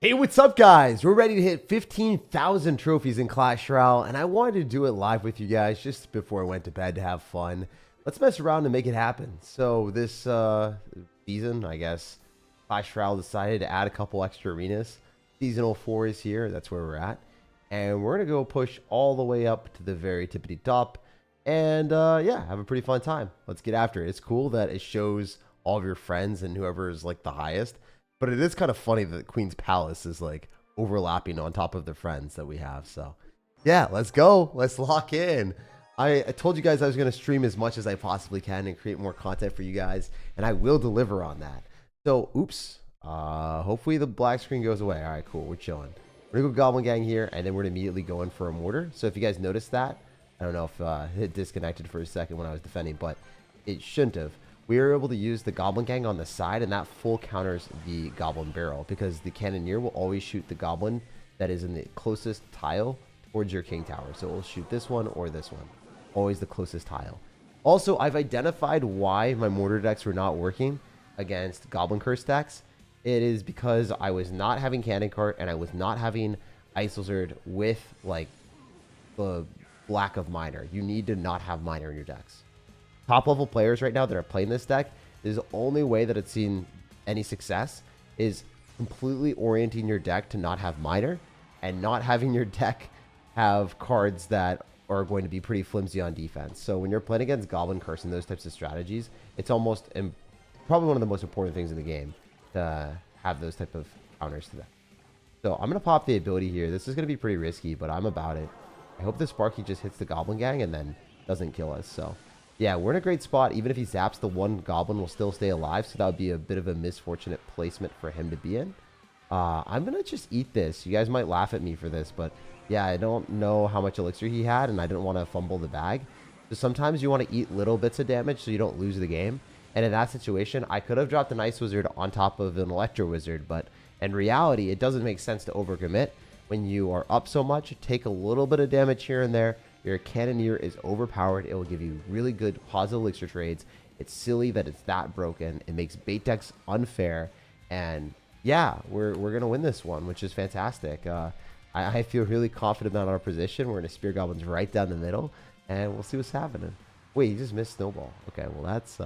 Hey, what's up, guys? We're ready to hit 15,000 trophies in Clash Royale, and I wanted to do it live with you guys just before I went to bed to have fun. Let's mess around and make it happen. So this season, I guess, Clash Royale decided to add a couple extra arenas. Seasonal 4 is here. That's where we're at. And we're going to go push all the way up to the very tippity top. And yeah, have a pretty fun time. Let's get after it. It's cool that it shows all of your friends and whoever is like the highest. But it is kind of funny that Queen's Palace is like overlapping on top of the friends that we have. So yeah, let's go. Let's lock in. I told you guys I was going to stream as much as I possibly can and create more content for you guys. And I will deliver on that. So, oops. Hopefully the black screen goes away. All right, cool. We're chilling. We're going to go Goblin Gang here. And then we're going to immediately go in for a mortar. So if you guys noticed that, I don't know if it disconnected for a second when I was defending, but it shouldn't have. We were able to use the Goblin Gang on the side, and that full counters the Goblin Barrel because the Cannoneer will always shoot the Goblin that is in the closest tile towards your King Tower. So it will shoot this one or this one. Always the closest tile. Also, I've identified why my mortar decks were not working against Goblin Curse decks. It is because I was not having Cannon Cart and I was not having Ice Wizard with like the lack of Miner. You need to not have Miner in your decks. Top level players right now that are playing this deck, the only way that it's seen any success is completely orienting your deck to not have Miner and not having your deck have cards that are going to be pretty flimsy on defense. So when you're playing against Goblin Curse and those types of strategies, it's almost probably one of the most important things in the game to have those type of counters to that. So I'm going to pop the ability here. This is going to be pretty risky, but I'm about it. I hope the Sparky just hits the Goblin Gang and then doesn't kill us. So yeah, we're in a great spot. Even if he zaps, the one Goblin will still stay alive. So that would be a bit of a misfortunate placement for him to be in. I'm going to just eat this. You guys might laugh at me for this, but yeah, I don't know how much elixir he had, and I didn't want to fumble the bag. So sometimes you want to eat little bits of damage so you don't lose the game. And in that situation, I could have dropped an Ice Wizard on top of an Electro Wizard, but in reality, it doesn't make sense to overcommit. When you are up so much, take a little bit of damage here and there. Your Cannoneer is overpowered. It will give you really good positive elixir trades. It's silly that it's that broken. It makes bait decks unfair. And yeah, we're going to win this one, which is fantastic. I feel really confident about our position. We're going to Spear Goblins right down the middle, and we'll see what's happening. Wait, he just missed Snowball. Okay, well, that's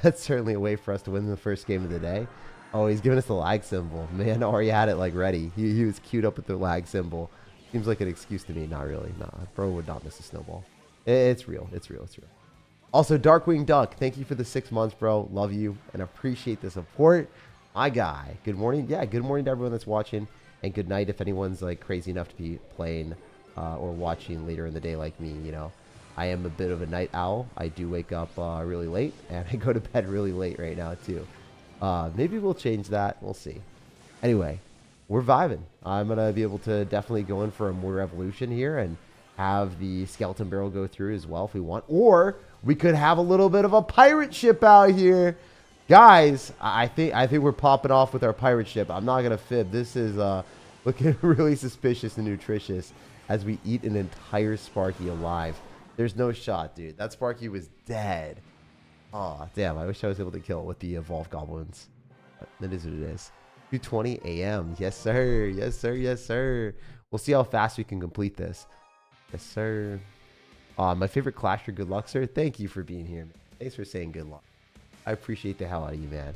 that's certainly a way for us to win the first game of the day. Oh, he's giving us the lag symbol. Man already had it like ready. He was queued up with the lag symbol. Seems like an excuse to me. Not really. Nah, bro would not miss a snowball. It's real. It's real. It's real. Also, Darkwing Duck, thank you for the 6 months, bro. Love you and appreciate the support. My guy. Good morning. Yeah, good morning to everyone that's watching. And good night if anyone's like crazy enough to be playing or watching later in the day like me. You know, I am a bit of a night owl. I do wake up really late, and I go to bed really late right now too. Maybe we'll change that. We'll see. Anyway, we're vibing. I'm going to be able to definitely go in for a more revolution here and have the skeleton barrel go through as well if we want. Or we could have a little bit of a pirate ship out here. Guys, I think we're popping off with our pirate ship. I'm not going to fib. This is looking really suspicious and nutritious as we eat an entire Sparky alive. There's no shot, dude. That Sparky was dead. Oh, damn. I wish I was able to kill it with the evolved goblins. But that is what it is. 2:20 a.m. Yes, sir. Yes, sir. Yes, sir. We'll see how fast we can complete this. Yes, sir. My favorite Clasher. Good luck, sir. Thank you for being here, man. Thanks for saying good luck. I appreciate the hell out of you, man.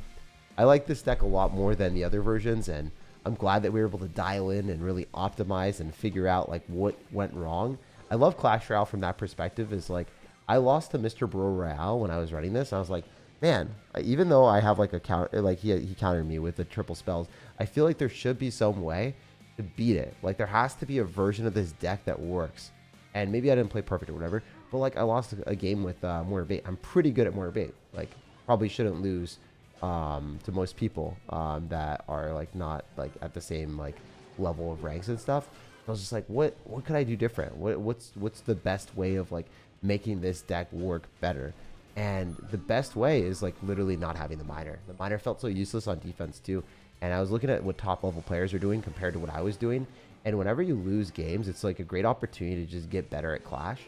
I like this deck a lot more than the other versions, and I'm glad that we were able to dial in and really optimize and figure out like what went wrong. I love Clash Royale from that perspective. Is like I lost to Mr. Bro Royale when I was running this. And I was like, man, even though I have like a counter, like he countered me with the triple spells, I feel like there should be some way to beat it. Like there has to be a version of this deck that works. And maybe I didn't play perfect or whatever, but like I lost a game with Mortar Bait. I'm pretty good at Mortar Bait. Like probably shouldn't lose to most people that are like not like at the same like level of ranks and stuff. I was just like, what could I do different? What's the best way of like making this deck work better? And the best way is like literally not having the Miner. The Miner felt so useless on defense too. And I was looking at what top level players are doing compared to what I was doing. And whenever you lose games, it's like a great opportunity to just get better at Clash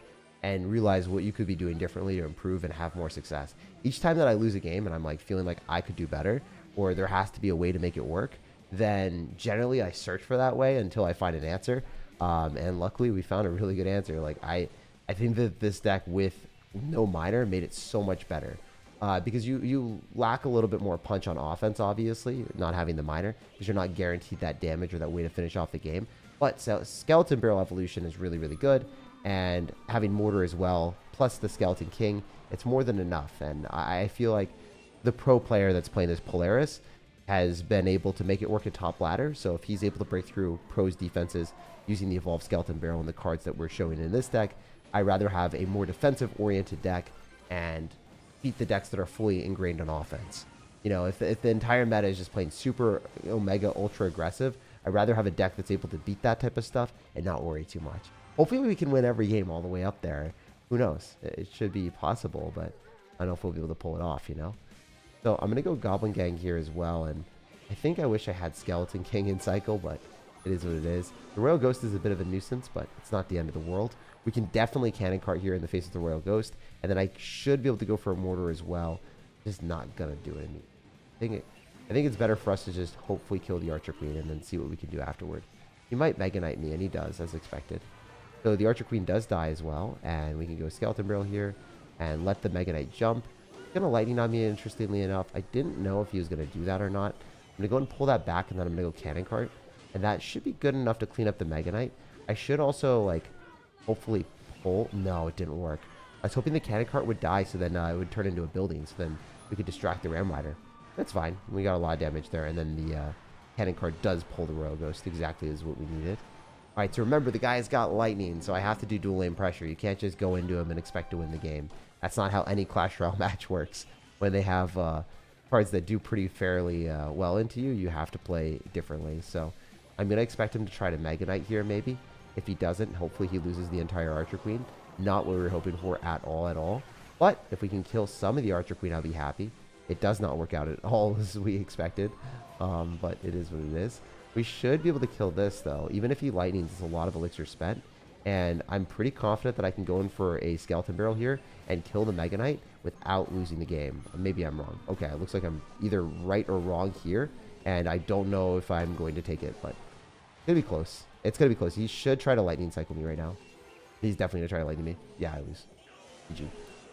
and realize what you could be doing differently to improve and have more success. Each time that I lose a game and I'm like feeling like I could do better or there has to be a way to make it work, then generally I search for that way until I find an answer. And luckily we found a really good answer. Like I think that this deck with no miner made it so much better. Because you lack a little bit more punch on offense, obviously, not having the miner, because you're not guaranteed that damage or that way to finish off the game. But Skeleton Barrel Evolution is really, really good, and having Mortar as well, plus the Skeleton King, it's more than enough. And I feel like the pro player that's playing this Polaris has been able to make it work at top ladder, so if he's able to break through pros defenses using the Evolved Skeleton Barrel and the cards that we're showing in this deck, I'd rather have a more defensive-oriented deck and beat the decks that are fully ingrained on offense. You know, if the entire meta is just playing super omega ultra aggressive, I'd rather have a deck that's able to beat that type of stuff and not worry too much. Hopefully we can win every game all the way up there. Who knows? It should be possible, but I don't know if we'll be able to pull it off, you know? So I'm going to go Goblin Gang here as well, and I think I wish I had Skeleton King in cycle, but it is what it is. The Royal Ghost is a bit of a nuisance, but it's not the end of the world. We can definitely Cannon Cart here in the face of the Royal Ghost, and then I should be able to go for a Mortar as well. Just not going to do it. I think it's better for us to just hopefully kill the Archer Queen and then see what we can do afterward. He might Mega Knight me, and he does, as expected. So the Archer Queen does die as well, and we can go Skeleton Barrel here and let the Mega Knight jump. He's going to Lightning on me, interestingly enough. I didn't know if he was going to do that or not. I'm going to go and pull that back, and then I'm going to go Cannon Cart. And that should be good enough to clean up the Mega Knight. I should also, like, hopefully pull. No, it didn't work. I was hoping the Cannon Cart would die, so then it would turn into a building, so then we could distract the Ram Rider. That's fine. We got a lot of damage there, and then the Cannon Cart does pull the Royal Ghost exactly as what we needed. All right, so remember, the guy's got lightning, so I have to do dual lane pressure. You can't just go into him and expect to win the game. That's not how any Clash Royale match works. When they have cards that do pretty fairly well into you, you have to play differently. So I'm going to expect him to try to Mega Knight here, maybe. If he doesn't, hopefully he loses the entire Archer Queen. Not what we were hoping for at all. But if we can kill some of the Archer Queen, I'll be happy. It does not work out at all as we expected, but it is what it is. We should be able to kill this, though. Even if he lightnings, it's a lot of elixir spent. And I'm pretty confident that I can go in for a Skeleton Barrel here and kill the Mega Knight without losing the game. Maybe I'm wrong. Okay, it looks like I'm either right or wrong here, and I don't know if I'm going to take it, but it's going to be close. It's going to be close. He should try to lightning cycle me right now. He's definitely going to try to lightning me. Yeah, I lose. GG.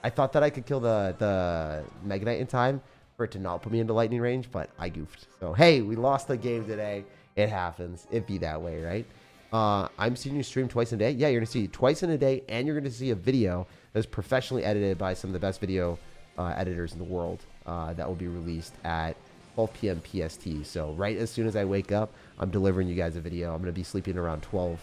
I thought that I could kill the Mega Knight in time for it to not put me into lightning range, but I goofed. So, hey, we lost the game today. It happens. It be that way, right? I'm seeing you stream twice a day. Yeah, you're going to see twice in a day, and you're going to see a video that's professionally edited by some of the best video editors in the world that will be released at 12 p.m. PST. So right as soon as I wake up, I'm delivering you guys a video. I'm going to be sleeping around 12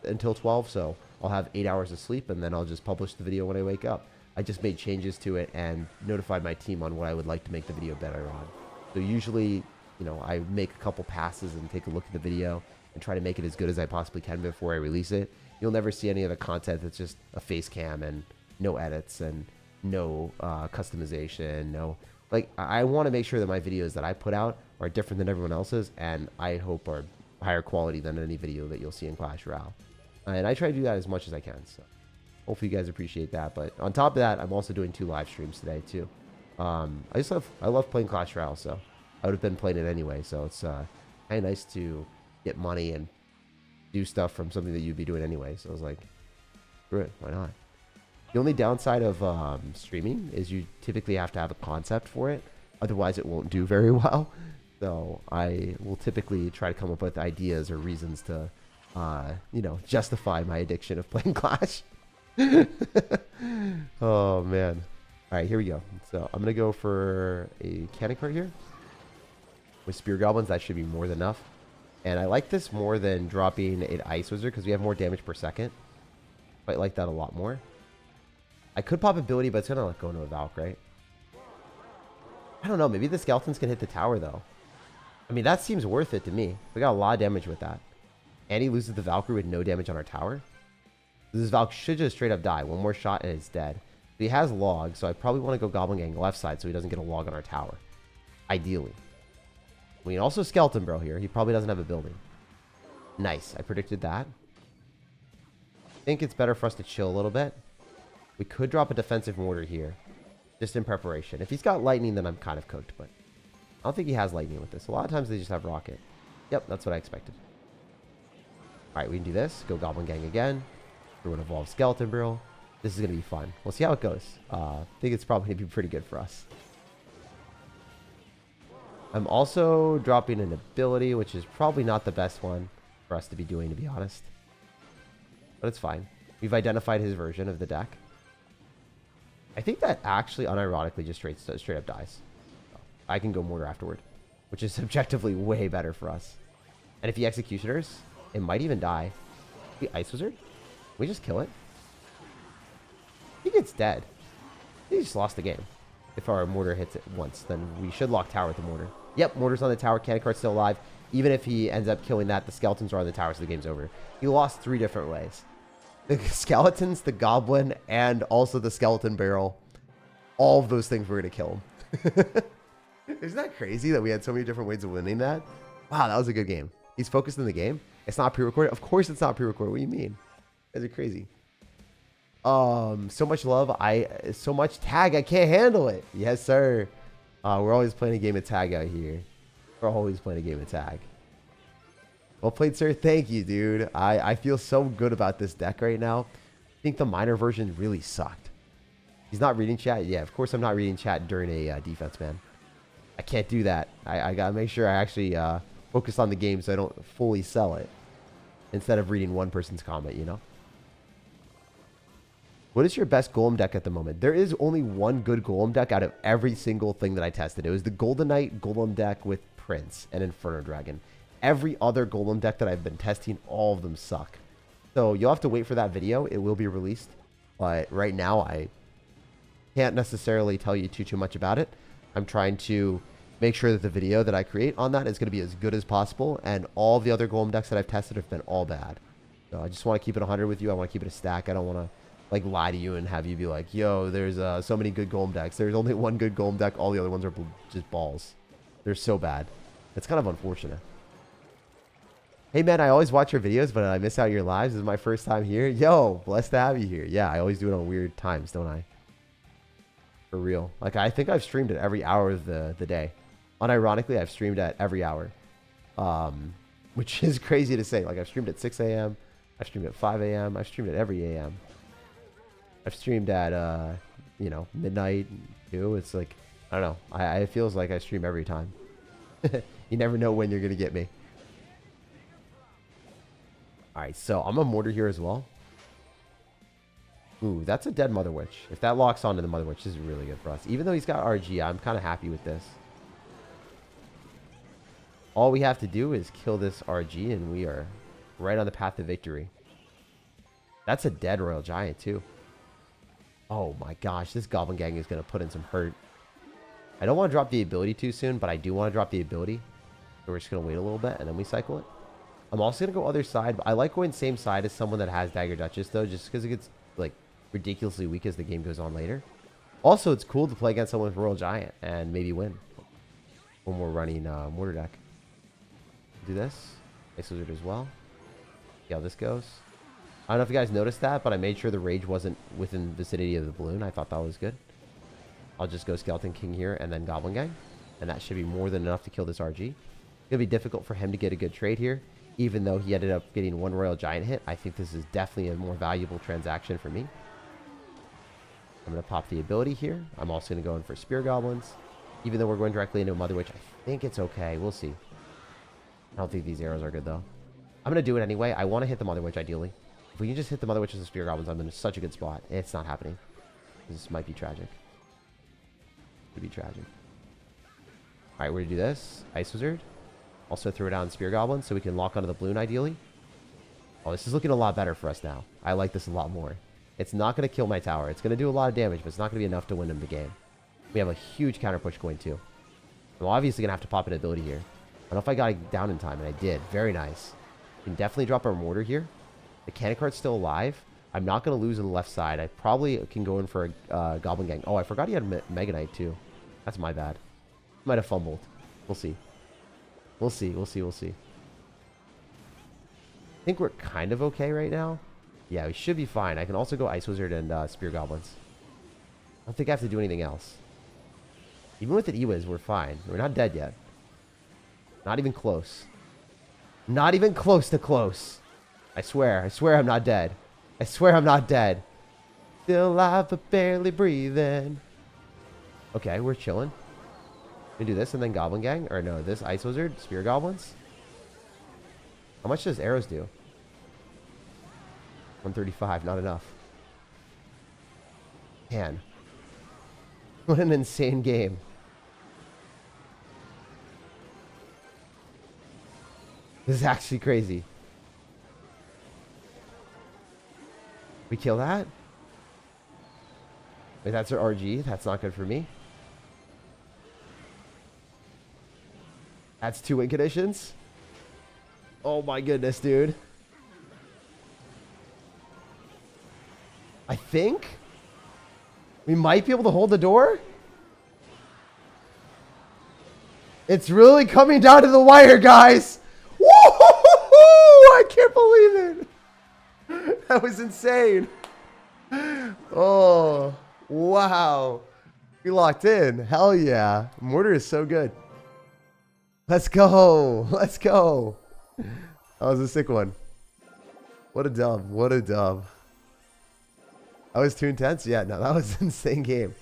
until 12, so I'll have 8 hours of sleep, and then I'll just publish the video when I wake up. I just made changes to it and notified my team on what I would like to make the video better on. So usually, you know, I make a couple passes and take a look at the video and try to make it as good as I possibly can before I release it. You'll never see any of the content that's just a face cam and no edits and no customization. No, like, I want to make sure that my videos that I put out are different than everyone else's, and I hope are higher quality than any video that you'll see in Clash Royale. And I try to do that as much as I can. So hopefully you guys appreciate that. But on top of that, I'm also doing 2 live streams today too. I love playing Clash Royale, so I would have been playing it anyway. So it's kind of nice to get money and do stuff from something that you'd be doing anyway. So I was like, screw it, why not? The only downside of streaming is you typically have to have a concept for it. Otherwise, it won't do very well. So I will typically try to come up with ideas or reasons to, you know, justify my addiction of playing Clash. Oh, man. All right, here we go. So I'm going to go for a Cannon Cart here. With Spear Goblins, that should be more than enough. And I like this more than dropping an Ice Wizard because we have more damage per second. I like that a lot more. I could pop ability, but it's going to go into a Valk, right? I don't know. Maybe the Skeletons can hit the tower, though. I mean, that seems worth it to me. We got a lot of damage with that. And he loses the Valkyrie with no damage on our tower. This Valk should just straight up die. One more shot and it's dead. But he has log, so I probably want to go Goblin Gang left side so he doesn't get a log on our tower. Ideally. We can also Skeleton Barrel here. He probably doesn't have a building. Nice. I predicted that. I think it's better for us to chill a little bit. We could drop a defensive mortar here. Just in preparation. If he's got lightning, then I'm kind of cooked, but don't think he has lightning with this. A lot of times they just have rocket. Yep, that's what I expected. All right, we can do this. Go Goblin Gang again. We're going to evolve Skeleton Barrel. This is going to be fun. We'll see how it goes. I think it's probably going to be pretty good for us. I'm also dropping an ability, which is probably not the best one for us to be doing, to be honest. But it's fine. We've identified his version of the deck. I think that actually, unironically, just straight up dies. I can go Mortar afterward, which is objectively way better for us. And if he Executioners, it might even die. The Ice Wizard? We just kill it? He gets dead. He just lost the game. If our Mortar hits it once, then we should lock tower with the Mortar. Yep, Mortar's on the tower. Cannon Card's still alive. Even if he ends up killing that, the Skeletons are on the tower, so the game's over. He lost 3 different ways. The Skeletons, the Goblin, and also the Skeleton Barrel. All of those things were going to kill him. Isn't that crazy that we had so many different ways of winning that? Wow, that was a good game. He's focused in the game. It's not pre-recorded. Of course it's not pre-recorded. What do you mean? You guys are crazy. So much love. So much tag. I can't handle it. Yes, sir. We're always playing a game of tag out here. We're always playing a game of tag. Well played, sir. Thank you, dude. I feel so good about this deck right now. I think the minor version really sucked. He's not reading chat. Yeah, of course I'm not reading chat during a defense, man. I can't do that. I gotta make sure I actually focus on the game so I don't fully sell it instead of reading one person's comment, you know? What is your best Golem deck at the moment? There is only one good Golem deck out of every single thing that I tested. It was the Golden Knight Golem deck with Prince and Inferno Dragon. Every other Golem deck that I've been testing, all of them suck. So you'll have to wait for that video. It will be released. But right now, I can't necessarily tell you too much about it. I'm trying to make sure that the video that I create on that is going to be as good as possible. And all the other Golem decks that I've tested have been all bad. So I just want to keep it 100 with you. I want to keep it a stack. I don't want to like lie to you and have you be like, yo, there's so many good Golem decks. There's only one good Golem deck. All the other ones are just balls. They're so bad. It's kind of unfortunate. Hey, man, I always watch your videos, but I miss out your lives. This is my first time here. Yo, blessed to have you here. Yeah, I always do it on weird times, don't I? For real. Like, I think I've streamed at every hour of the day. Unironically, I've streamed at every hour. Which is crazy to say. Like, I've streamed at 6 a.m. I've streamed at 5 a.m. I've streamed at every a.m. I've streamed at, you know, midnight, too. It's like, I don't know. It feels like I stream every time. You never know when you're going to get me. All right, so I'm a Mortar here as well. Ooh, that's a dead Mother Witch. If that locks onto the Mother Witch, this is really good for us. Even though he's got RG, I'm kind of happy with this. All we have to do is kill this RG, and we are right on the path to victory. That's a dead Royal Giant, too. Oh my gosh, this Goblin Gang is going to put in some hurt. I don't want to drop the ability too soon, but I do want to drop the ability. So we're just going to wait a little bit, and then we cycle it. I'm also going to go other side. But I like going same side as someone that has Dagger Duchess, though, just because it gets like ridiculously weak as the game goes on later. Also, it's cool to play against someone with Royal Giant and maybe win when we're running Mortar deck. Do this. Ice Wizard as well. See how this goes. I don't know if you guys noticed that, but I made sure the rage wasn't within the vicinity of the balloon. I thought that was good. I'll just go Skeleton King here and then Goblin Gang. And that should be more than enough to kill this RG. It'll be difficult for him to get a good trade here. Even though he ended up getting one Royal Giant hit, I think this is definitely a more valuable transaction for me. I'm going to pop the ability here. I'm also going to go in for Spear Goblins. Even though we're going directly into a Mother Witch, I think it's okay. We'll see. I don't think these arrows are good, though. I'm going to do it anyway. I want to hit the Mother Witch, ideally. If we can just hit the Mother Witch and the Spear Goblins, I'm in such a good spot. It's not happening. This might be tragic. Could be tragic. All right, we're going to do this. Ice Wizard. Also throw down Spear Goblins so we can lock onto the balloon, ideally. Oh, this is looking a lot better for us now. I like this a lot more. It's not going to kill my tower. It's going to do a lot of damage, but it's not going to be enough to win him the game. We have a huge counter push going, too. I'm obviously going to have to pop an ability here. I don't know if I got it down in time, and I did. Very nice. We can definitely drop our Mortar here. The Cannon Card's still alive. I'm not going to lose on the left side. I probably can go in for a Goblin Gang. Oh, I forgot he had Mega Knight, too. That's my bad. Might have fumbled. We'll see. We'll see. We'll see. We'll see. I think we're kind of okay right now. Yeah, we should be fine. I can also go Ice Wizard and Spear Goblins. I don't think I have to do anything else. Even with the Ewiz, we're fine. We're not dead yet. Not even close. Not even close to close. I swear I'm not dead. I swear I'm not dead. Still alive but barely breathing. Okay, we're chilling. We do this and then Goblin Gang. Or no, this Ice Wizard, Spear Goblins. How much does arrows do? 135, not enough. Man. What an insane game. This is actually crazy. We kill that? Wait, that's our RG. That's not good for me. That's 2 win conditions. Oh my goodness, dude. I think we might be able to hold the door. It's really coming down to the wire, guys. Woo! I can't believe it. That was insane. Oh, wow. We locked in. Hell yeah. Mortar is so good. Let's go. Let's go. That was a sick one. What a dub. What a dub. That was too intense? Yeah, no, that was an insane game.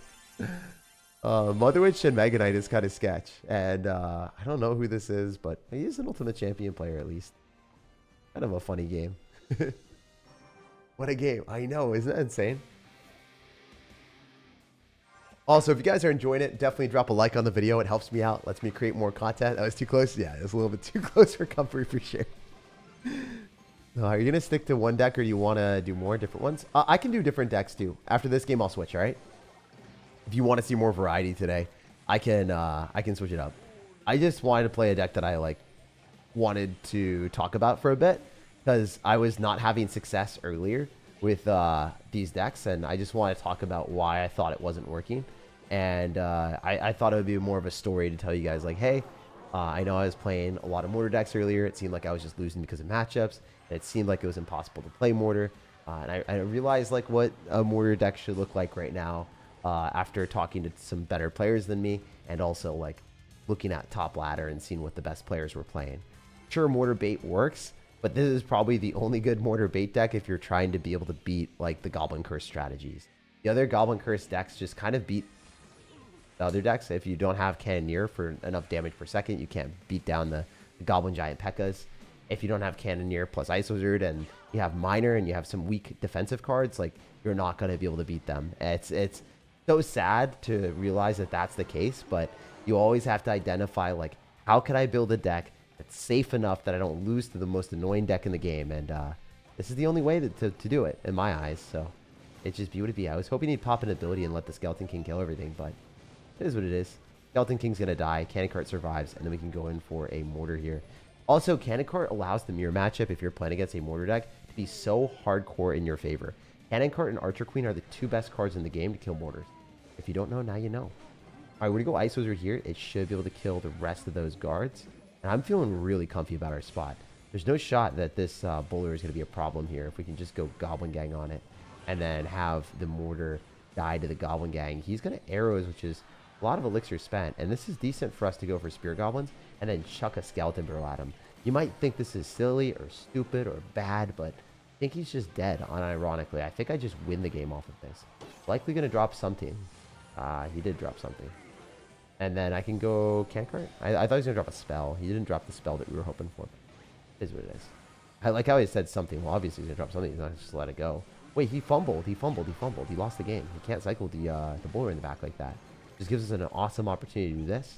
Mother Witch and Mega Knight is kind of sketch. And I don't know who this is, but he's an Ultimate Champion player at least. Kind of a funny game. What a game. I know. Isn't that insane? Also, if you guys are enjoying it, definitely drop a like on the video. It helps me out. Lets me create more content. That was too close. Yeah, it was a little bit too close for comfort for sure. Are you going to stick to one deck or do you want to do more different ones? I can do different decks too. After this game, I'll switch, all right? If you want to see more variety today, I can switch it up. I just wanted to play a deck that I wanted to talk about for a bit because I was not having success earlier with these decks, and I just want to talk about why I thought it wasn't working. And I thought it would be more of a story to tell you guys, like, hey, I know I was playing a lot of mortar decks earlier. It seemed like I was just losing because of matchups. And it seemed like it was impossible to play mortar. And I realized what a mortar deck should look like right now after talking to some better players than me, and also looking at top ladder and seeing what the best players were playing. Sure, mortar bait works, but this is probably the only good mortar bait deck if you're trying to be able to beat the Goblin Curse strategies. The other Goblin Curse decks just kind of beat the other decks. If you don't have Cannoneer for enough damage per second, you can't beat down the Goblin Giant P.E.K.K.A.s. If you don't have Cannoneer plus Ice Wizard and you have Miner and you have some weak defensive cards, you're not going to be able to beat them. It's so sad to realize that that's the case, but you always have to identify how can I build a deck that's safe enough that I don't lose to the most annoying deck in the game, and this is the only way to do it in my eyes. So it's just be what it be. I was hoping he'd pop an ability and let the Skeleton King kill everything, but it is what it is. Skeleton King's gonna die, Cannon Cart survives, and then we can go in for a mortar here. Also, Cannon Cart allows the mirror matchup if you're playing against a mortar deck to be so hardcore in your favor. Cannon Cart and Archer Queen are the 2 best cards in the game to kill mortars. If you don't know, now you know. Alright, we're gonna go Ice Wizard here. It should be able to kill the rest of those guards. And I'm feeling really comfy about our spot. There's no shot that this bowler is gonna be a problem here if we can just go Goblin Gang on it and then have the mortar die to the Goblin Gang. He's gonna arrows, which is a lot of elixir spent, and this is decent for us to go for Spear Goblins and then chuck a Skeleton Barrel at him. You might think this is silly or stupid or bad, but I think he's just dead, unironically. I think I just win the game off of this. Likely going to drop something. He did drop something. And then I can go Cannon Cart. I thought he was going to drop a spell. He didn't drop the spell that we were hoping for. It is what it is. I like how he said something. Well, obviously he's going to drop something. He's not just let it go. Wait, he fumbled. He fumbled. He fumbled. He lost the game. He can't cycle the bowler in the back like that. Just gives us an awesome opportunity to do this.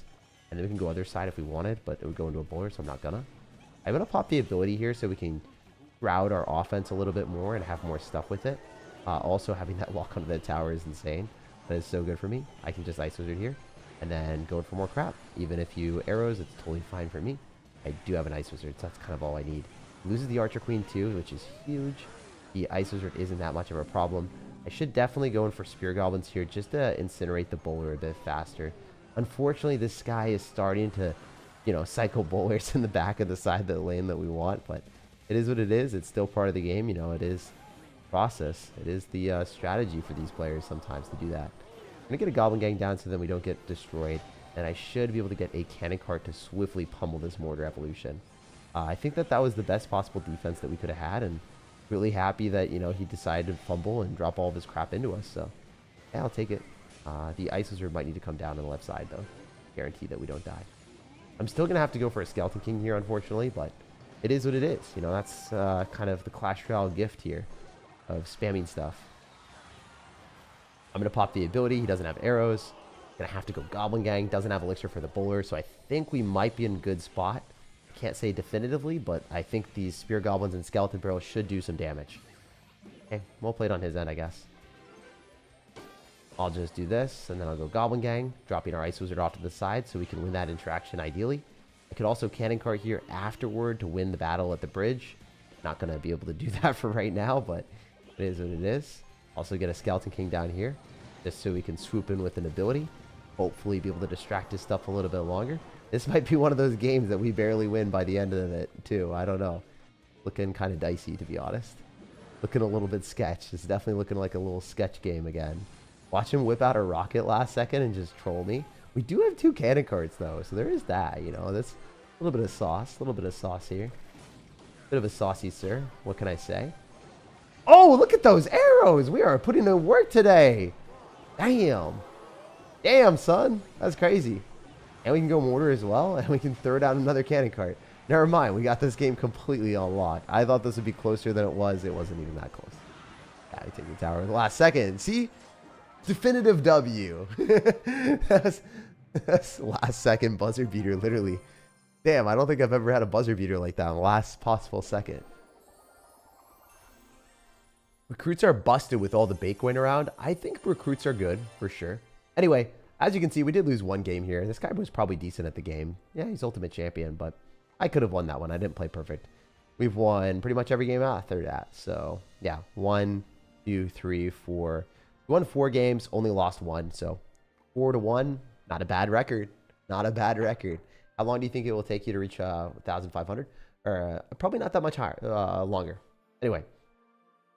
And then we can go other side if we wanted, but it would go into a bowler, so I'm not gonna. I'm gonna pop the ability here so we can crowd our offense a little bit more and have more stuff with it. Also, having that walk onto the tower is insane. That is so good for me. I can just Ice Wizard here and then go for more crap. Even if you arrows, it's totally fine for me. I do have an Ice Wizard, so that's kind of all I need. Loses the Archer Queen too, which is huge. The Ice Wizard isn't that much of a problem. I should definitely go in for Spear Goblins here just to incinerate the bowler a bit faster. Unfortunately, this guy is starting to, cycle bowlers in the back of the side of the lane that we want, but it is what it is. It's still part of the game. It is process. It is the strategy for these players sometimes to do that. I'm going to get a Goblin Gang down so then we don't get destroyed. And I should be able to get a Cannon Cart to swiftly pummel this Mortar Evolution. I think that that was the best possible defense that we could have had. And really happy that, you know, he decided to fumble and drop all of his crap into us. So, yeah, I'll take it. The Ice Wizard might need to come down on the left side, though. Guarantee that we don't die. I'm still going to have to go for a Skeleton King here, unfortunately, but it is what it is. You know, that's kind of the Clash Royale gift here of spamming stuff. I'm going to pop the ability. He doesn't have arrows. Going to have to go Goblin Gang. Doesn't have Elixir for the Bowler, so I think we might be in a good spot. Can't say definitively, but I think these Spear Goblins and Skeleton Barrels should do some damage. Okay, well played on his end, I guess. I'll just do this, and then I'll go Goblin Gang, dropping our Ice Wizard off to the side so we can win that interaction ideally. I could also Cannon Cart here afterward to win the battle at the bridge. Not going to be able to do that for right now, but it is what it is. Also get a Skeleton King down here, just so we can swoop in with an ability. Hopefully be able to distract his stuff a little bit longer. This might be one of those games that we barely win by the end of it, too. I don't know. Looking kind of dicey, to be honest. Looking a little bit sketch. It's definitely looking like a little sketch game again. Watch him whip out a rocket last second and just troll me. We do have 2 Cannon Carts, though, so there is that, you know. That's a little bit of sauce. A little bit of sauce here. Bit of a saucy, sir. What can I say? Oh, look at those arrows! We are putting in work today! Damn. Damn, son. That's crazy. And we can go Mortar as well, and we can throw down another Cannon Cart. Never mind, we got this game completely on lock. I thought this would be closer than it was. It wasn't even that close. Yeah, we take the tower in the last second. See? Definitive W. that's last second buzzer beater, literally. Damn, I don't think I've ever had a buzzer beater like that in the last possible second. Recruits are busted with all the bait going around. I think recruits are good, for sure. Anyway, as you can see, we did lose one game here. This guy was probably decent at the game. Yeah, he's Ultimate Champion, but I could have won that one. I didn't play perfect. We've won pretty much every game after that. So, yeah, 1, 2, 3, 4. We won 4 games, only lost 1. So, 4-1, not a bad record. Not a bad record. How long do you think it will take you to reach 1,500? Or probably not that much higher, longer. Anyway,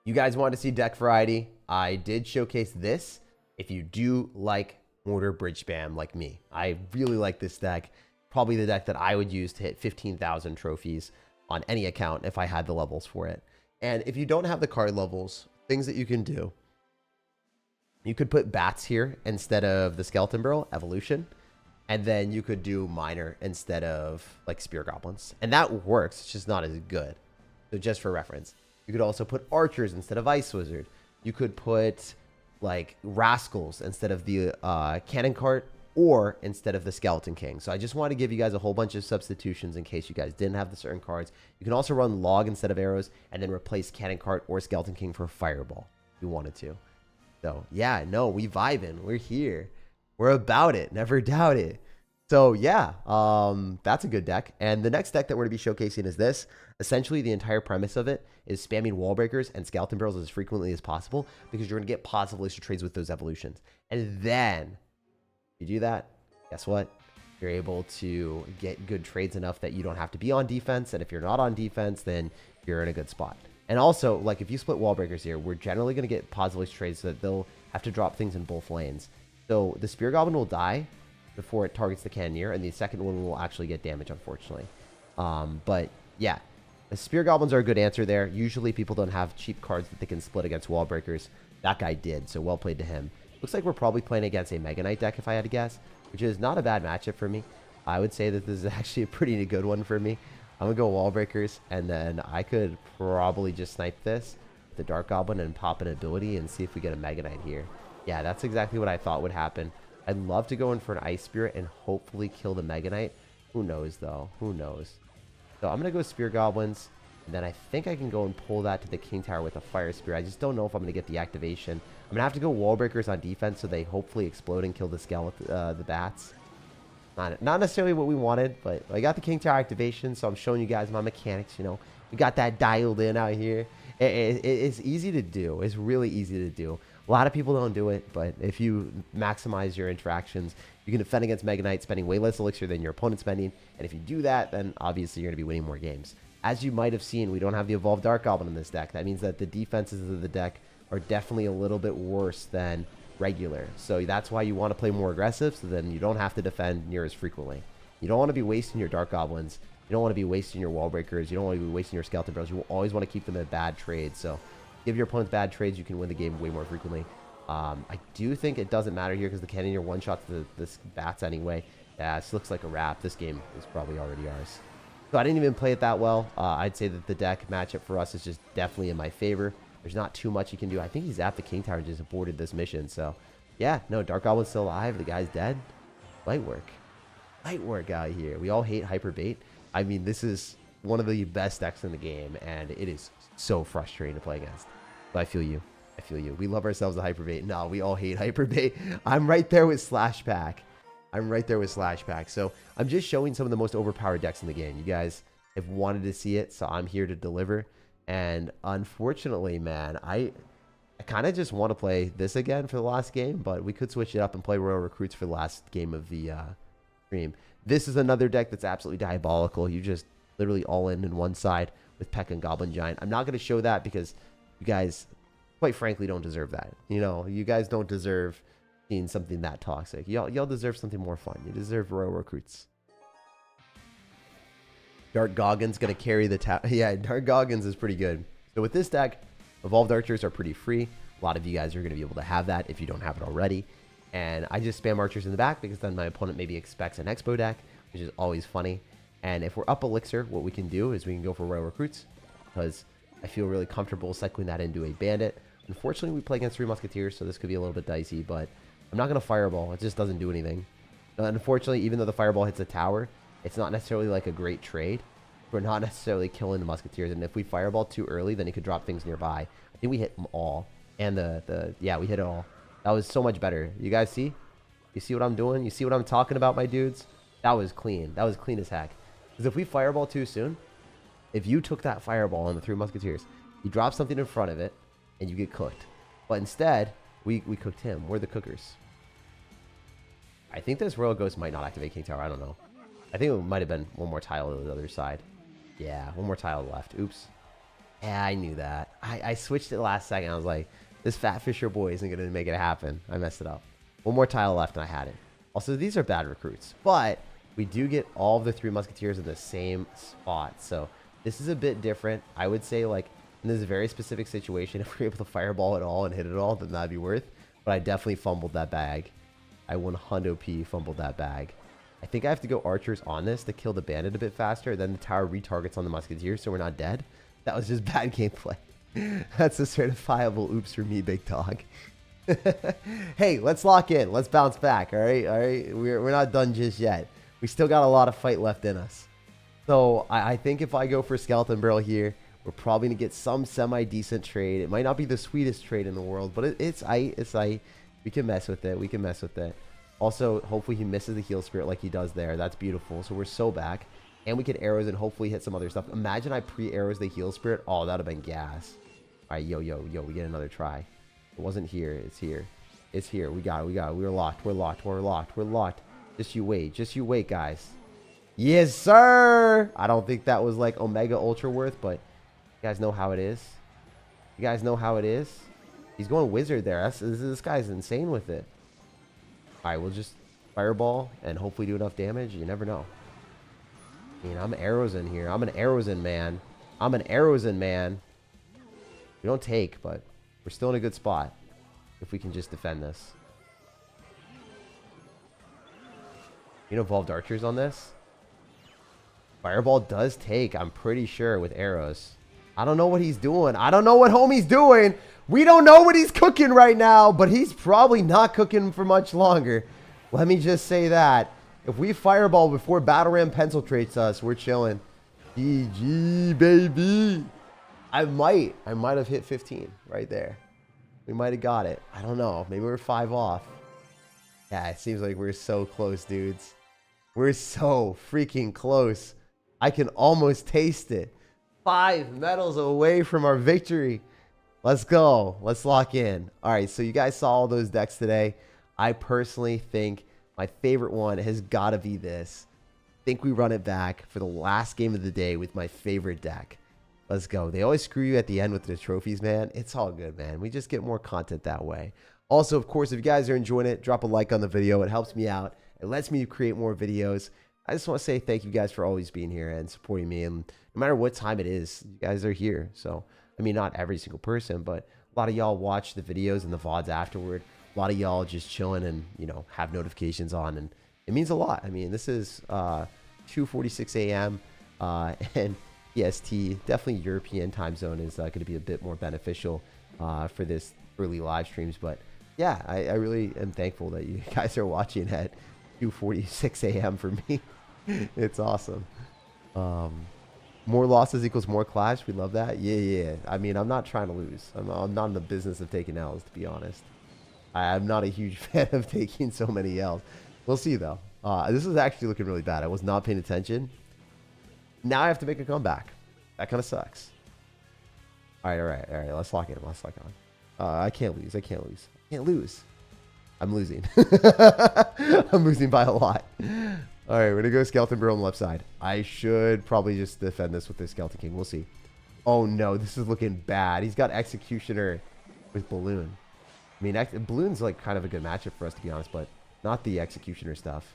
you guys want to see deck variety. I did showcase this. If you do like Mortar Bridge Spam like me, I really like this deck. Probably the deck that I would use to hit 15,000 trophies on any account if I had the levels for it. And if you don't have the card levels, things that you can do. You could put Bats here instead of the Skeleton Barrel, Evolution. And then you could do Miner instead of like Spear Goblins. And that works, it's just not as good. So just for reference. You could also put Archers instead of Ice Wizard. You could put like Rascals instead of the Cannon Cart or instead of the Skeleton King. So I just want to give you guys a whole bunch of substitutions in case you guys didn't have the certain cards. You can also run Log instead of Arrows and then replace Cannon Cart or Skeleton King for Fireball if you wanted to. So yeah, no, we vibing. We're here. We're about it. Never doubt it. So yeah, that's a good deck. And the next deck that we're going to be showcasing is this. Essentially, the entire premise of it is spamming wall breakers and Skeleton Barrels as frequently as possible because you're going to get positive elixir trades with those evolutions. And then, if you do that, guess what? You're able to get good trades enough that you don't have to be on defense. And if you're not on defense, then you're in a good spot. And also, like if you split wall breakers here, we're generally going to get positive elixir trades so that they'll have to drop things in both lanes. So the Spear Goblin will die before it targets the Cannoneer, and the second one will actually get damage, unfortunately. But yeah, the Spear Goblins are a good answer there. Usually people don't have cheap cards that they can split against wall breakers. That guy did, so well played to him. Looks like we're probably playing against a Mega Knight deck, if I had to guess, which is not a bad matchup for me. I would say that this is actually a pretty good one for me. I'm going to go wall breakers, and then I could probably just snipe this, the Dark Goblin, and pop an ability and see if we get a Mega Knight here. Yeah, that's exactly what I thought would happen. I'd love to go in for an Ice Spirit and hopefully kill the Mega Knight. Who knows, though? Who knows? So I'm going to go Spear Goblins. And then I think I can go and pull that to the King Tower with a Fire Spear. I just don't know if I'm going to get the activation. I'm going to have to go Wall Breakers on defense so they hopefully explode and kill the skeleton, the bats. Not necessarily what we wanted, but I got the King Tower activation, so I'm showing you guys my mechanics, you know. We got that dialed in out here. It's easy to do. It's really easy to do. A lot of people don't do it, but if you maximize your interactions, you can defend against Mega Knight spending way less elixir than your opponent's spending. And if you do that, then obviously you're going to be winning more games. As you might have seen, we don't have the Evolved Dark Goblin in this deck. That means that the defenses of the deck are definitely a little bit worse than regular. So that's why you want to play more aggressive, so then you don't have to defend near as frequently. You don't want to be wasting your Dark Goblins. You don't want to be wasting your Wall Breakers. You don't want to be wasting your Skeleton Barrels. You always want to keep them at bad trades. So give your opponents bad trades, you can win the game way more frequently. I do think it doesn't matter here because the Cannoneer one-shots the bats anyway. Yeah, this looks like a wrap. This game is probably already ours. So I didn't even play it that well. I'd say that the deck matchup for us is just definitely in my favor. There's not too much you can do. I think he's at the King Tower and just aborted this mission. So, yeah, no, Dark Goblin's still alive. The guy's dead. Light work. Light work out here. We all hate Hyper Bait. I mean, this is one of the best decks in the game, and it is so frustrating to play against. But I feel you. I feel you. We love ourselves a Hyper Bait. No, we all hate Hyper Bait. I'm right there with Slash Pack. I'm right there with Slash Pack. So I'm just showing some of the most overpowered decks in the game. You guys have wanted to see it, so I'm here to deliver. And unfortunately, man, I kind of just want to play this again for the last game, but we could switch it up and play Royal Recruits for the last game of the stream. This is another deck that's absolutely diabolical. You just literally all in one side with Peck and Goblin Giant. I'm not going to show that because you guys, quite frankly, don't deserve that. You know, you guys don't deserve seeing something that toxic. Y'all deserve something more fun. You deserve Royal Recruits. Dark Goggins going to carry the tower. Yeah, Dark Goggins is pretty good. So with this deck, Evolved Archers are pretty free. A lot of you guys are going to be able to have that if you don't have it already. And I just spam Archers in the back because then my opponent maybe expects an Expo deck, which is always funny. And if we're up Elixir, what we can do is we can go for Royal Recruits because I feel really comfortable cycling that into a Bandit. Unfortunately, we play against 3 Musketeers, so this could be a little bit dicey, but I'm not going to Fireball. It just doesn't do anything. Unfortunately, even though the Fireball hits a tower, it's not necessarily like a great trade. We're not necessarily killing the Musketeers, and if we Fireball too early, then he could drop things nearby. I think we hit them all, and yeah, we hit it all. That was so much better. You guys see? You see what I'm doing? You see what I'm talking about, my dudes? That was clean. That was clean as heck. Because if we Fireball too soon, if you took that Fireball on the 3 Musketeers, you drop something in front of it, and you get cooked. But instead, we cooked him. We're the cookers. I think this Royal Ghost might not activate King Tower. I don't know. I think it might have been one more tile to the other side. Yeah, one more tile left. Oops. Yeah, I knew that. I switched it last second. I was like, this Fat Fisher boy isn't going to make it happen. I messed it up. One more tile left, and I had it. Also, these are bad recruits. But we do get all of the 3 Musketeers in the same spot. So this is a bit different. I would say, like, in this very specific situation, if we're able to Fireball it all and hit it all, then that'd be worth. But I definitely fumbled that bag. I 100p fumbled that bag. I think I have to go Archers on this to kill the Bandit a bit faster. Then the tower retargets on the Musketeer, so we're not dead. That was just bad gameplay. That's a certifiable oops for me, big dog. Hey, let's lock in. Let's bounce back, all right? All right, we're not done just yet. We still got a lot of fight left in us. So I think if I go for Skeleton Barrel here, we're probably going to get some semi-decent trade. It might not be the sweetest trade in the world, but it's aight. We can mess with it. We can mess with it. Also, hopefully he misses the Heal Spirit like he does there. That's beautiful. So we're so back. And we get arrows and hopefully hit some other stuff. Imagine I pre-arrows the Heal Spirit. Oh, that would have been gas. All right, yo. We get another try. It wasn't here. It's here. It's here. We got it. We're locked. We're locked. Just you wait, guys. Yes, sir. I don't think that was like Omega Ultra worth, but you guys know how it is. He's going Wizard there. This guy's insane with it. All right, we'll just Fireball and hopefully do enough damage. You never know. I mean, I'm arrows in here. I'm an arrows in man. We don't take, but we're still in a good spot if we can just defend this. You know, Evolved Archers on this. Fireball does take, I'm pretty sure, with arrows. I don't know what he's doing. I don't know what homie's doing. We don't know what he's cooking right now, but he's probably not cooking for much longer. Let me just say that. If we Fireball before Battle Ram pencil traits us, we're chilling. GG, baby. I might have hit 15 right there. We might have got it. I don't know. Maybe we're 5 off. Yeah, it seems like we're so close, dudes. We're so freaking close. I can almost taste it. 5 medals away from our victory. Let's go. Let's lock in. All right, so you guys saw all those decks today. I personally think my favorite one has got to be this. I think we run it back for the last game of the day with my favorite deck. Let's go. They always screw you at the end with the trophies, man. It's all good, man. We just get more content that way. Also, of course, if you guys are enjoying it, drop a like on the video. It helps me out. It lets me create more videos. I just want to say thank you guys for always being here and supporting me. And no matter what time it is, you guys are here. So, I mean, not every single person, but a lot of y'all watch the videos and the VODs afterward. A lot of y'all just chilling and, you know, have notifications on. And it means a lot. I mean, this is 2:46 a.m. And EST, definitely European time zone is going to be a bit more beneficial for this early live streams. But yeah, I really am thankful that you guys are watching at 2:46 a.m. for me. It's awesome. More losses equals more Clash. We love that. Yeah. I mean, I'm not trying to lose. I'm not in the business of taking L's, to be honest. I'm not a huge fan of taking so many L's. We'll see, though. This is actually looking really bad. I was not paying attention. Now I have to make a comeback. That kind of sucks. All right. Let's lock in. I can't lose. I can't lose. I'm losing. I'm losing by a lot. All right, we're going to go Skeleton Barrel on the left side. I should probably just defend this with the Skeleton King. We'll see. Oh, no. This is looking bad. He's got Executioner with Balloon. I mean, Balloon's like kind of a good matchup for us, to be honest, but not the Executioner stuff.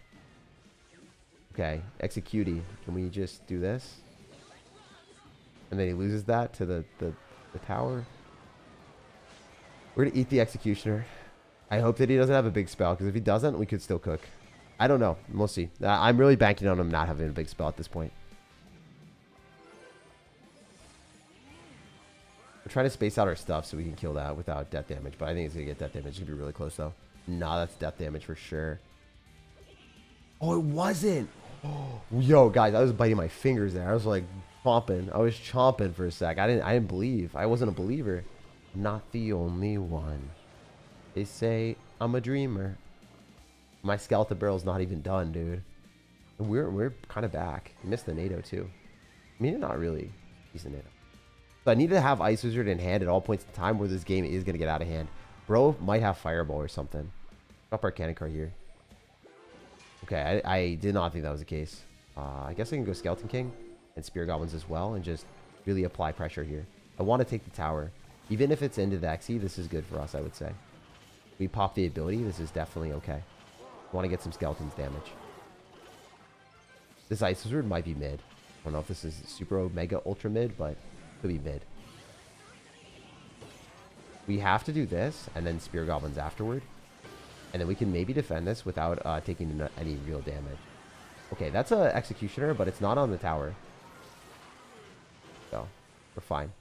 Okay, Executy. Can we just do this? And then he loses that to the tower. We're going to eat the Executioner. I hope that he doesn't have a big spell, because if he doesn't, we could still cook. I don't know. We'll see. I'm really banking on him not having a big spell at this point. We're trying to space out our stuff so we can kill that without death damage, but I think it's going to get death damage. It's going to be really close, though. Nah, that's death damage for sure. Oh, it wasn't. Oh, yo, guys, I was biting my fingers there. I was like chomping. I was chomping for a sec. I didn't believe. I wasn't a believer. Not the only one. They say I'm a dreamer. My Skeleton Barrel's not even done, dude. And we're kind of back. Missed the NATO too. I mean, not really. He's the NATO. So I need to have Ice Wizard in hand at all points in time where this game is going to get out of hand. Bro might have Fireball or something. Drop our cannon card here. Okay, I did not think that was the case. I guess I can go Skeleton King and Spear Goblins as well and just really apply pressure here. I want to take the tower. Even if it's into the XE, this is good for us, I would say. We pop the ability. This is definitely okay. I want to get some Skeletons damage. This Ice Wizard might be mid. I don't know if this is super mega ultra mid, but it could be mid. We have to do this and then Spear Goblins afterward. And then we can maybe defend this without taking any real damage. Okay, that's an Executioner, but it's not on the tower. So, we're fine.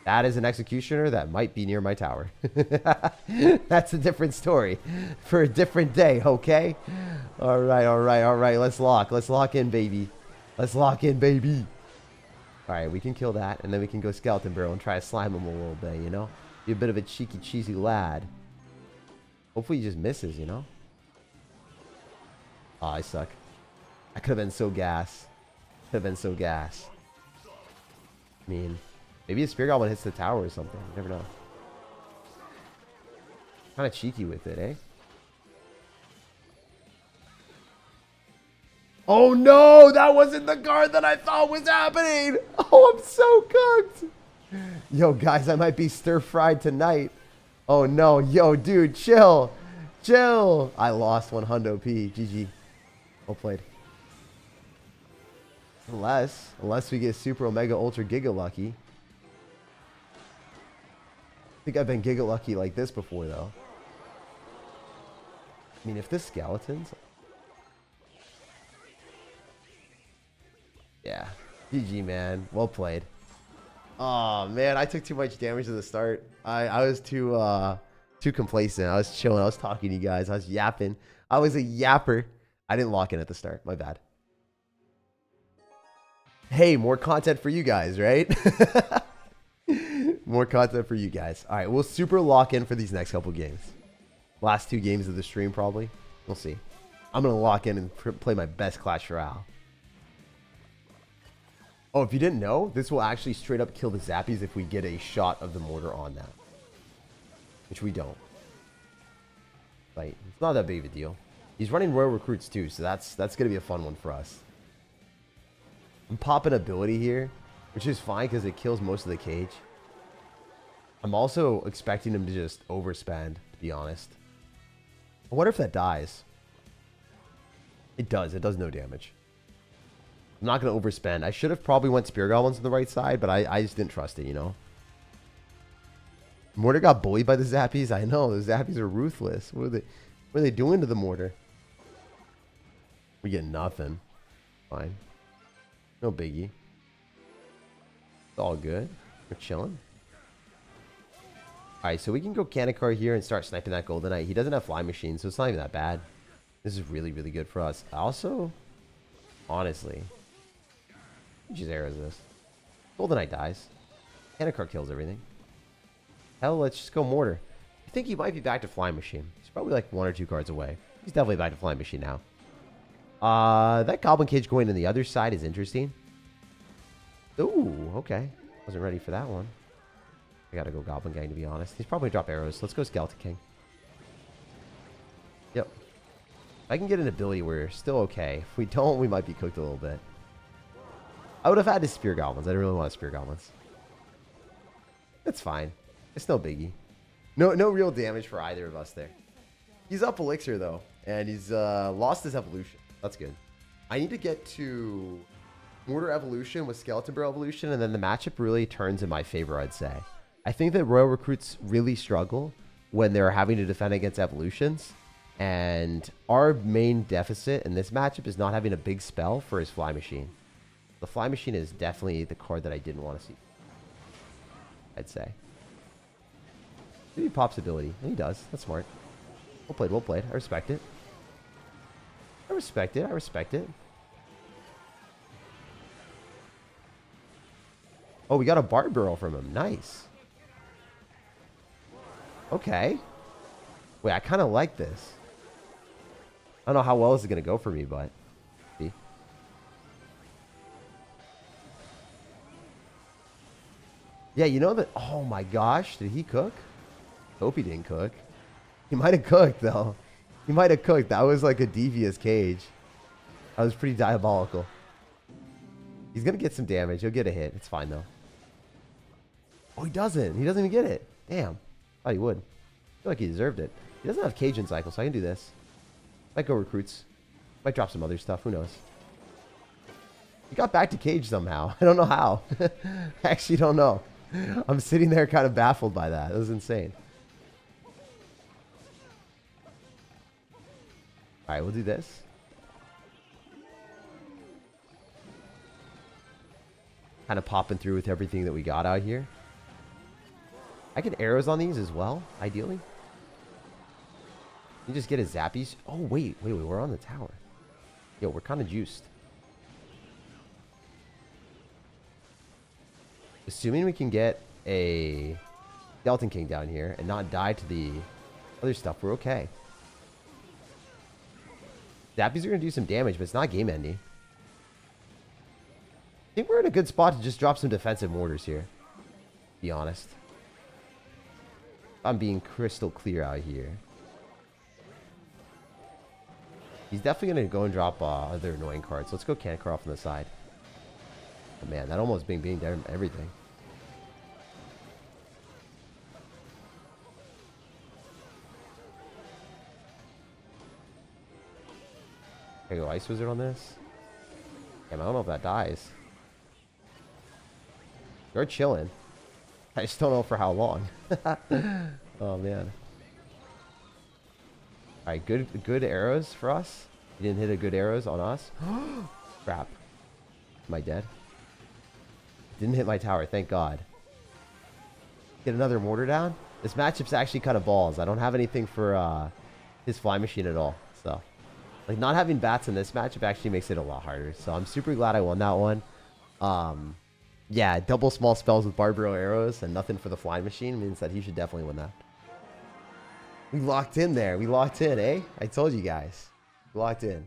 That is an Executioner that might be near my tower. That's a different story for a different day, okay? All right. Let's lock in, baby. Let's lock in, baby. All right, we can kill that, and then we can go Skeleton Barrel and try to slime him a little bit, you know? Be a bit of a cheeky, cheesy lad. Hopefully he just misses, you know? Oh, I suck. I could have been so gas. I mean... maybe a Spear Goblin hits the tower or something. You never know. Kind of cheeky with it, eh? Oh no! That wasn't the card that I thought was happening! Oh, I'm so cooked! Yo, guys, I might be stir-fried tonight. Oh no. Yo, dude, chill. Chill. I lost 100 P. GG. Well played. Unless we get Super Omega Ultra Giga Lucky. I think I've been Giga Lucky like this before, though. I mean, if this Skeletons... yeah. GG, man. Well played. Oh, man. I took too much damage at the start. I was too complacent. I was chilling. I was talking to you guys. I was yapping. I was a yapper. I didn't lock in at the start. My bad. Hey, more content for you guys, right? More content for you guys. All right, we'll super lock in for these next couple games. Last 2 games of the stream, probably. We'll see. I'm going to lock in and play my best Clash Royale. Oh, if you didn't know, this will actually straight up kill the Zappies if we get a shot of the mortar on that. Which we don't. Like, it's not that big of a deal. He's running Royal Recruits too, so that's going to be a fun one for us. I'm popping ability here, which is fine because it kills most of the cage. I'm also expecting him to just overspend, to be honest. I wonder if that dies. It does. It does no damage. I'm not going to overspend. I should have probably went Spear Goblins on the right side, but I just didn't trust it, you know? Mortar got bullied by the Zappies. I know. The Zappies are ruthless. What are they doing to the Mortar? We get nothing. Fine. No biggie. It's all good. We're chilling. Alright, so we can go Kanakar here and start sniping that Golden Knight. He doesn't have Fly Machine, so it's not even that bad. This is really, really good for us. Also, honestly, just arrows this. Golden Knight dies. Kanakar kills everything. Hell, let's just go Mortar. I think he might be back to Fly Machine. He's probably like 1 or 2 cards away. He's definitely back to Fly Machine now. That Goblin Cage going to the other side is interesting. Ooh, okay. Wasn't ready for that one. I gotta go Goblin Gang, to be honest. He's probably drop arrows. Let's go Skeleton King. Yep. If I can get an ability, we're still okay. If we don't, we might be cooked a little bit. I would have had to Spear Goblins. I didn't really want to Spear Goblins. It's fine. It's no biggie. No real damage for either of us there. He's up Elixir, though. And he's lost his evolution. That's good. I need to get to Mortar Evolution with Skeleton Bro Evolution, and then the matchup really turns in my favor, I'd say. I think that Royal Recruits really struggle when they're having to defend against Evolutions. And our main deficit in this matchup is not having a big spell for his Fly Machine. The Fly Machine is definitely the card that I didn't want to see, I'd say. Maybe he pops ability. And he does. That's smart. Well played, well played. I respect it. I respect it. I respect it. Oh, we got a Barb Barrel from him. Nice. Okay. Wait, I kind of like this. I don't know how well this is going to go for me, but... See. Yeah, you know that... Oh my gosh. Did he cook? Hope he didn't cook. He might have cooked, though. He might have cooked. That was like a devious cage. That was pretty diabolical. He's going to get some damage. He'll get a hit. It's fine, though. Oh, he doesn't. He doesn't even get it. Damn. Thought he would. I feel like he deserved it. He doesn't have Cajun Cycle, so I can do this. Might go Recruits. Might drop some other stuff. Who knows? He got back to Cage somehow. I don't know how. I actually don't know. I'm sitting there kind of baffled by that. It was insane. Alright, we'll do this. Kind of popping through with everything that we got out here. I can arrows on these as well, ideally. You just get a Zappies. Oh, wait, we're on the tower. Yo, we're kind of juiced. Assuming we can get a Skeleton King down here and not die to the other stuff, we're okay. Zappies are going to do some damage, but it's not game ending. I think we're in a good spot to just drop some defensive mortars here. To be honest. I'm being crystal clear out here. He's definitely going to go and drop other annoying cards. Let's go Kanakar off on the side. Oh man, that almost bing-binged everything. Can I go Ice Wizard on this? Damn, I don't know if that dies. You're chilling. I just don't know for how long. Oh man. Alright, good arrows for us. He didn't hit a good arrows on us. Crap. Am I dead? Didn't hit my tower, thank God. Get another mortar down. This matchup's actually kind of balls. I don't have anything for his Fly Machine at all. So, like, not having bats in this matchup actually makes it a lot harder. So I'm super glad I won that one. Yeah, double small spells with Barbaro arrows and nothing for the Fly Machine means that he should definitely win that. We locked in there. We locked in, eh? I told you guys. We locked in.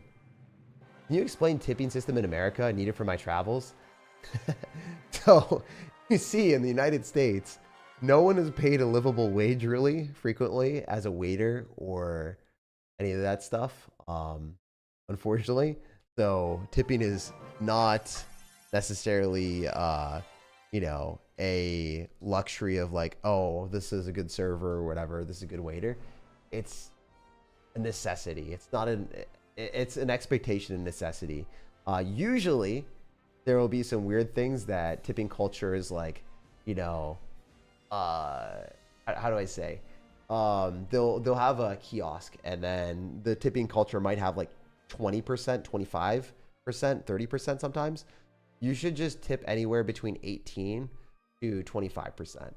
Can you explain tipping system in America? I need it for my travels. So, you see, in the United States, no one is paid a livable wage really frequently as a waiter or any of that stuff. Unfortunately. So, tipping is not necessarily, you know, a luxury of like, oh, this is a good server or whatever. This is a good waiter. it's a necessity. It's not an it's an expectation and necessity. Usually there will be some weird things that tipping culture is like, you know, how do I say? They'll have a kiosk, and then the tipping culture might have like 20%, 25%, 30% sometimes. You should just tip anywhere between 18 to 25%.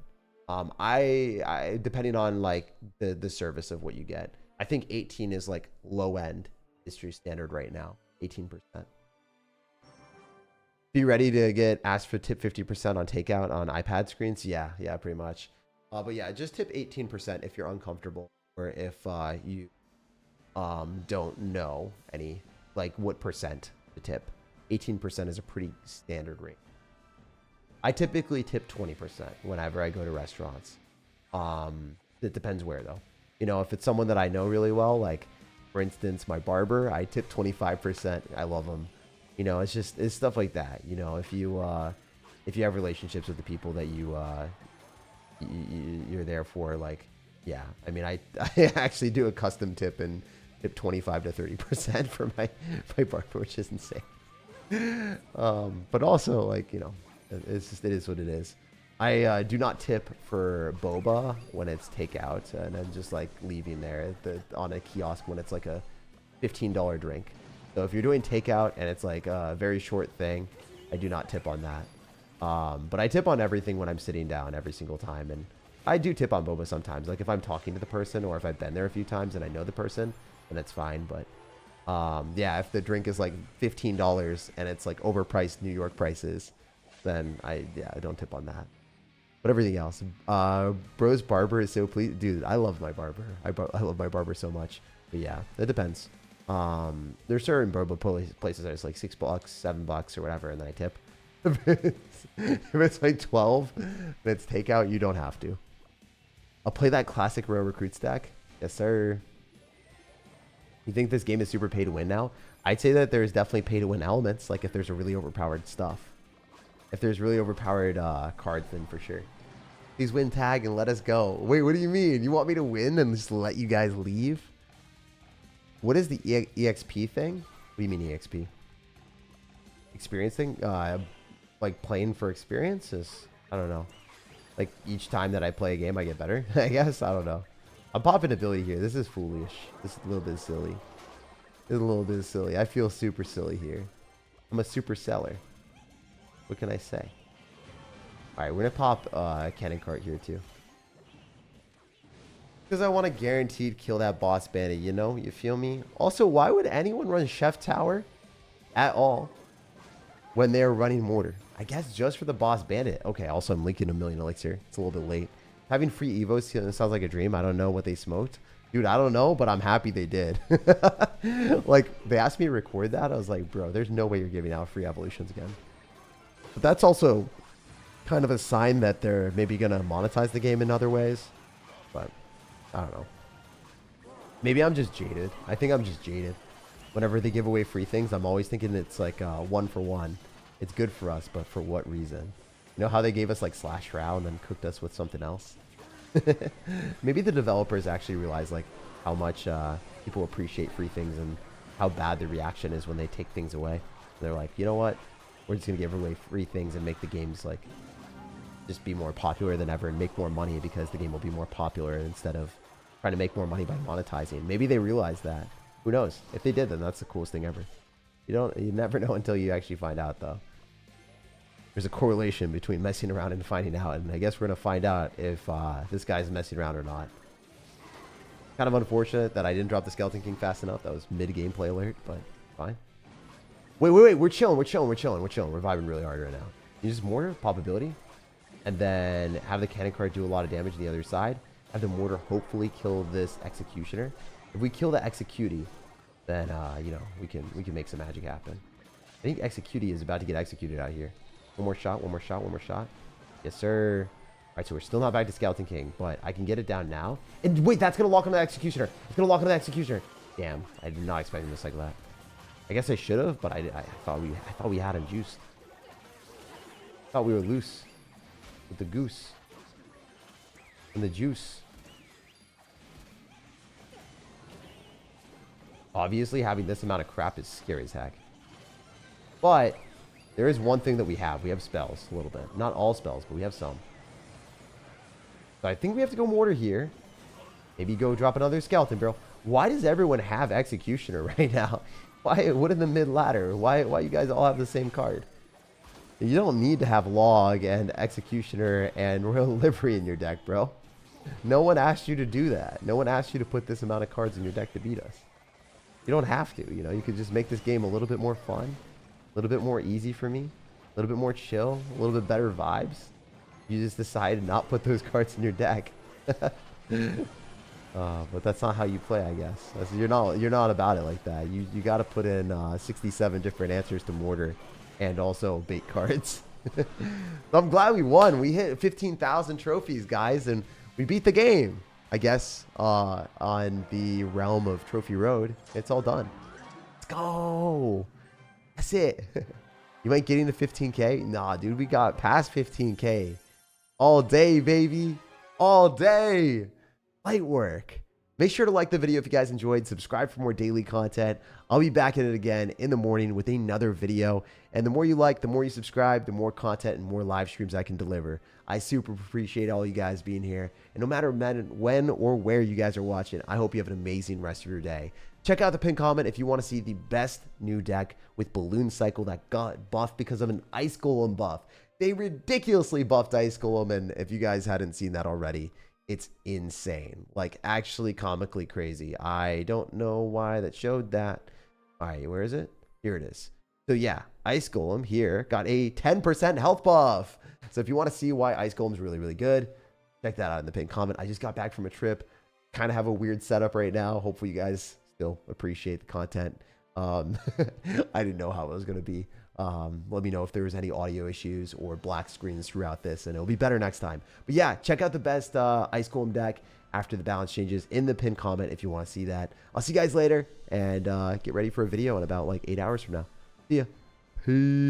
I depending on like the service of what you get. I think 18 is like low end industry standard right now. 18%. Be ready to get asked for tip 50% on takeout on iPad screens. Yeah, pretty much. But yeah, just tip 18% if you're uncomfortable, or if you don't know any, like what percent to tip. 18% is a pretty standard rate. I typically tip 20% whenever I go to restaurants. It depends where though. You know, if it's someone that I know really well, like for instance, my barber, I tip 25%. I love him. You know, it's stuff like that. You know, if you have relationships with the people that you're there for, like, yeah. I mean, I actually do a custom tip and tip 25 to 30% for my barber, which is insane. But also, like, you know, it is what it is. I do not tip for boba when it's takeout, and I'm just like leaving there on a kiosk when it's like a $15 drink. So if you're doing takeout and it's like a very short thing, I do not tip on that. But I tip on everything when I'm sitting down every single time, and I do tip on boba sometimes. Like if I'm talking to the person, or if I've been there a few times and I know the person, then that's fine. But yeah, if the drink is like $15 and it's like overpriced New York prices, then I don't tip on that. But everything else, bro's barber is so pleased, dude. I love my barber. I love my barber so much. But yeah, it depends. There's certain boba places that it's like $6, $7 or whatever, and then I tip. If it's like 12 and it's takeout, you don't have to. I'll play that classic Royal Recruit stack. Yes, sir. You think this game is super pay to win now? I'd say that there's definitely pay to win elements. Like if there's a really overpowered stuff. If there's really overpowered cards, then for sure. Please win tag and let us go. Wait, what do you mean? You want me to win and just let you guys leave? What is the EXP thing? What do you mean EXP? Experience thing? Like playing for experiences? I don't know. Like each time that I play a game, I get better? I guess? I don't know. I'm popping ability here. This is foolish. This is a little bit silly. This is a little bit silly. I feel super silly here. I'm a super seller. What can I say? Alright, we're going to pop a cannon cart here too. Because I want to guaranteed kill that boss bandit, you know? You feel me? Also, why would anyone run Chef Tower at all when they're running Mortar? I guess just for the boss bandit. Okay, also I'm linking a million elixir. It's a little bit late. Having free Evos sounds like a dream. I don't know what they smoked. Dude, I don't know, but I'm happy they did. Like, they asked me to record that. I was like, bro, there's no way you're giving out free evolutions again. But that's also kind of a sign that they're maybe going to monetize the game in other ways. But I don't know. Maybe I'm just jaded. I think I'm just jaded. Whenever they give away free things, I'm always thinking it's like 1 for 1. It's good for us, but for what reason? You know how they gave us like Slash Round and then cooked us with something else? Maybe the developers actually realize like how much people appreciate free things and how bad the reaction is when they take things away. And they're like, you know what? We're just going to give away free things and make the games like just be more popular than ever and make more money because the game will be more popular instead of trying to make more money by monetizing. Maybe they realize that. Who knows? If they did, then that's the coolest thing ever. You never know until you actually find out though. There's a correlation between messing around and finding out, and I guess we're going to find out if this guy's messing around or not. Kind of unfortunate that I didn't drop the Skeleton King fast enough. That was mid-gameplay alert, but fine. Wait. We're chilling. We're vibing really hard right now. You just mortar, pop ability, and then have the cannon card do a lot of damage on the other side. Have the mortar hopefully kill this executioner. If we kill the executee, then you know, we can make some magic happen. I think executee is about to get executed out here. One more shot. Yes, sir. All right, so we're still not back to Skeleton King, but I can get it down now. And wait, that's going to lock onto the executioner. It's going to lock onto the executioner. Damn, I did not expect him to cycle that. I guess I should have, but I thought we had him juiced. I thought we were loose with the goose and the juice. Obviously, having this amount of crap is scary as heck. But there is one thing that we have. We have spells a little bit. Not all spells, but we have some. So I think we have to go mortar here. Maybe go drop another skeleton barrel. Why does everyone have executioner right now? Why? What in the mid ladder? Why you guys all have the same card? You don't need to have log and executioner and royal livery in your deck, bro. No one asked you to do that. No one asked you to put this amount of cards in your deck to beat us. You don't have to, you know. You could just make this game a little bit more fun, a little bit more easy for me, a little bit more chill, a little bit better vibes. You just decided to not put those cards in your deck. But that's not how you play, I guess. You're not about it like that. You got to put in 67 different answers to mortar and also bait cards. So I'm glad we won. We hit 15,000 trophies, guys, and we beat the game. I guess on the realm of Trophy Road, it's all done. Let's go. That's it. You ain't getting to 15K? Nah, dude, we got past 15K. All day, baby. All day. Light work. Make sure to like the video if you guys enjoyed. Subscribe for more daily content. I'll be back at it again in the morning with another video. And the more you like, the more you subscribe, the more content and more live streams I can deliver. I super appreciate all you guys being here. And no matter when or where you guys are watching, I hope you have an amazing rest of your day. Check out the pinned comment if you want to see the best new deck with Balloon Cycle that got buffed because of an Ice Golem buff. They ridiculously buffed Ice Golem, and if you guys hadn't seen that already, it's insane. Like, actually comically crazy. I don't know why that showed that. All right, where is it? Here it is. So yeah, Ice Golem here got a 10% health buff. So if you want to see why Ice Golem is really, really good, check that out in the pinned comment. I just got back from a trip. Kind of have a weird setup right now. Hopefully you guys still appreciate the content. I didn't know how it was going to be. Let me know if there was any audio issues or black screens throughout this, and it'll be better next time. But yeah, check out the best Ice Golem deck after the balance changes in the pinned comment if you want to see that. I'll see you guys later, and get ready for a video in about like 8 hours from now. See ya. Peace.